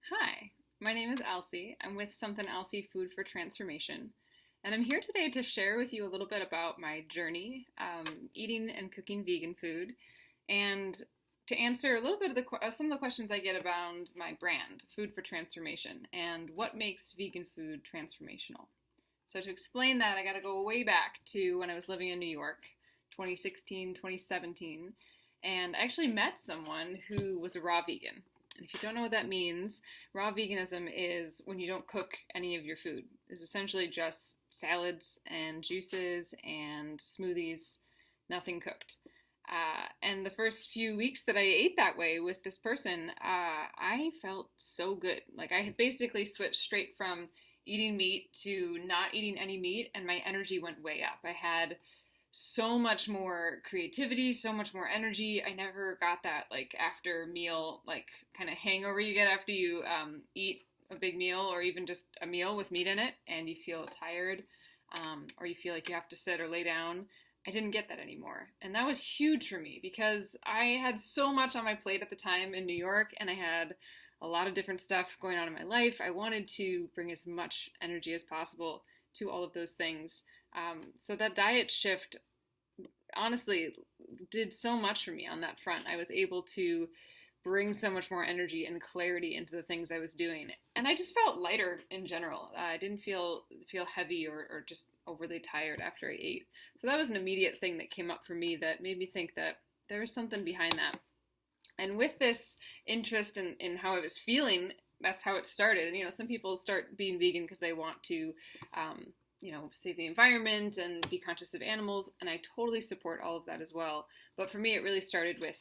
Hi, my name is Alcy. I'm with Somethin Alcy Food for Transformation, and I'm here today to share with you a little bit about my journey eating and cooking vegan food, and to answer a little bit of some of the questions I get around my brand, Food for Transformation, and what makes vegan food transformational. So to explain that, I got to go way back to when I was living in New York, 2016, 2017, and I actually met someone who was a raw vegan. And if you don't know what that means, raw veganism is when you don't cook any of your food. It's essentially just salads and juices and smoothies, nothing cooked. And the first few weeks that I ate that way with this person, I felt so good. Like I had basically switched straight from eating meat to not eating any meat, and my energy went way up. I had so much more creativity, so much more energy. I never got that like after meal, like kind of hangover you get after you eat a big meal or even just a meal with meat in it and you feel tired or you feel like you have to sit or lay down. I didn't get that anymore. And that was huge for me because I had so much on my plate at the time in New York and I had a lot of different stuff going on in my life. I wanted to bring as much energy as possible to all of those things. So that diet shift honestly did so much for me on that front. I was able to bring so much more energy and clarity into the things I was doing. And I just felt lighter in general. I didn't feel heavy or just overly tired after I ate. So that was an immediate thing that came up for me that made me think that there was something behind that. And with this interest in how I was feeling, that's how it started. And, some people start being vegan because they want to save the environment and be conscious of animals, and I totally support all of that as well. But for me, it really started with,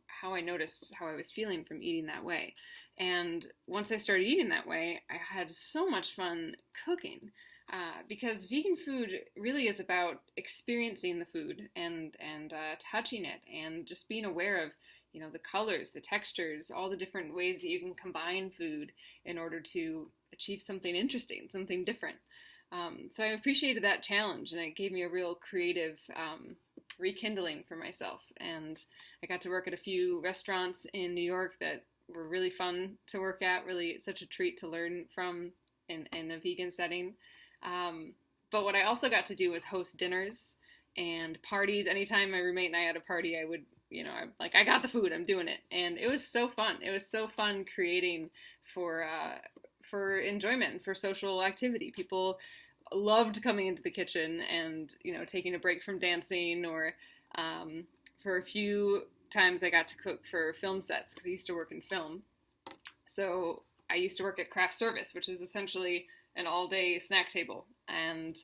how I noticed how I was feeling from eating that way. And once I started eating that way, I had so much fun cooking. Because vegan food really is about experiencing the food and touching it and just being aware of the colors, the textures, all the different ways that you can combine food in order to achieve something interesting, something different. So I appreciated that challenge, and it gave me a real creative rekindling for myself. And I got to work at a few restaurants in New York that were really fun to work at, really such a treat to learn from in a vegan setting. But what I also got to do was host dinners and parties. Anytime my roommate and I had a party, I would, I'm like, I got the food, I'm doing it. And it was so fun. It was so fun creating for enjoyment, for social activity. People loved coming into the kitchen and, taking a break from dancing, or for a few times I got to cook for film sets because I used to work in film. So I used to work at craft service, which is essentially an all-day snack table. And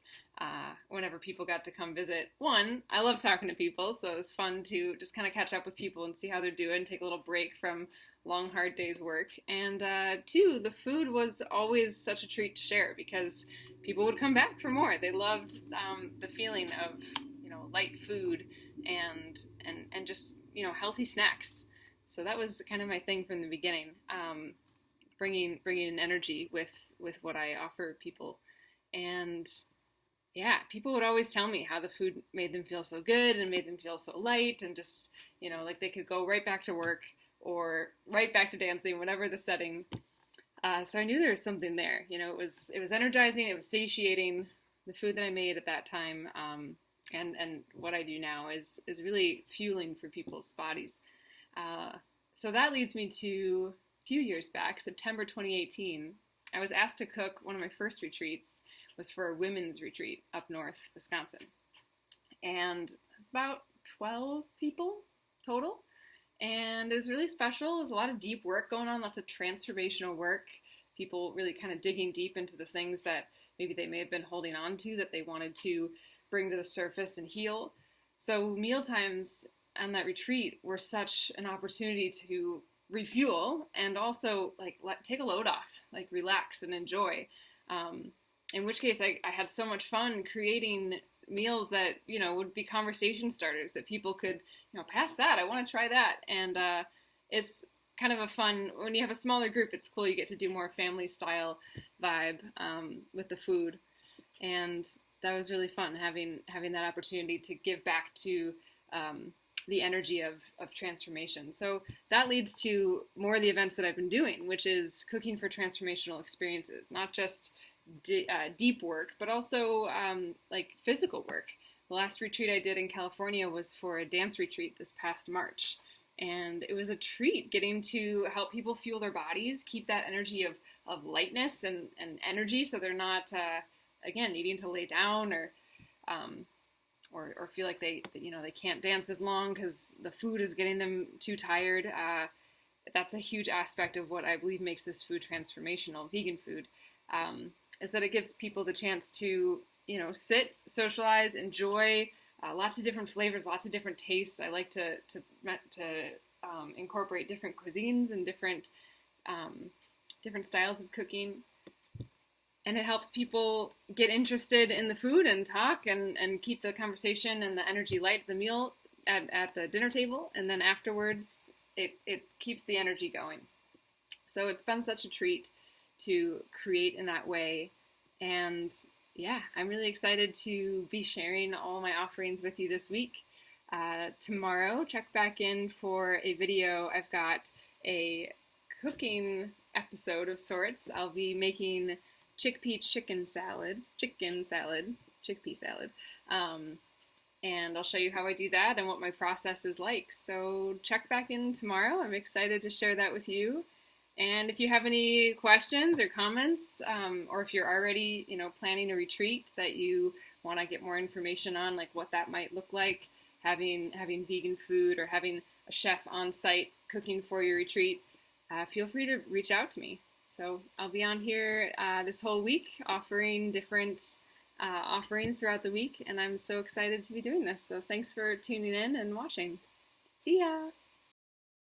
whenever people got to come visit, one, I love talking to people, so it was fun to just kind of catch up with people and see how they're doing, take a little break from long, hard day's work. And two, the food was always such a treat to share because people would come back for more. They loved the feeling of, light food and just, healthy snacks. So that was kind of my thing from the beginning, bringing in energy with what I offer people. And yeah, people would always tell me how the food made them feel so good and made them feel so light and just, like they could go right back to work or right back to dancing, whatever the setting. So I knew there was something there. It was energizing, it was satiating. The food that I made at that time and what I do now is really fueling for people's bodies. So that leads me to a few years back, September 2018. I was asked to cook. One of my first retreats was for a women's retreat up north, Wisconsin. And it was about 12 people total. And it was really special. There was a lot of deep work going on, lots of transformational work. People really kind of digging deep into the things that maybe they may have been holding on to that they wanted to bring to the surface and heal. So meal times on that retreat were such an opportunity to refuel and also take a load off, relax and enjoy. In which case I had so much fun creating meals that, would be conversation starters that people could, pass that, I want to try that. And it's kind of a fun, when you have a smaller group, it's cool, you get to do more family style vibe with the food. And that was really fun, having that opportunity to give back to the energy of transformation. So that leads to more of the events that I've been doing, which is cooking for transformational experiences, not just deep work, but also like physical work. The last retreat I did in California was for a dance retreat this past March. And it was a treat getting to help people fuel their bodies, keep that energy of lightness and energy so they're not, again, needing to lay down or feel like they can't dance as long because the food is getting them too tired. That's a huge aspect of what I believe makes this food transformational, vegan food, is that it gives people the chance to, sit, socialize, enjoy lots of different flavors, lots of different tastes. I like to incorporate different cuisines and different styles of cooking. And it helps people get interested in the food and talk and keep the conversation and the energy light at the meal at the dinner table. And then afterwards, it keeps the energy going. So it's been such a treat to create in that way. And yeah, I'm really excited to be sharing all my offerings with you this week. Tomorrow, check back in for a video. I've got a cooking episode of sorts. I'll be making chickpea salad. And I'll show you how I do that and what my process is like. So check back in tomorrow. I'm excited to share that with you. And if you have any questions or comments, or if you're already, planning a retreat that you want to get more information on, like what that might look like, having vegan food or having a chef on site cooking for your retreat, feel free to reach out to me. So I'll be on here this whole week offering different offerings throughout the week, and I'm so excited to be doing this. So thanks for tuning in and watching. See ya!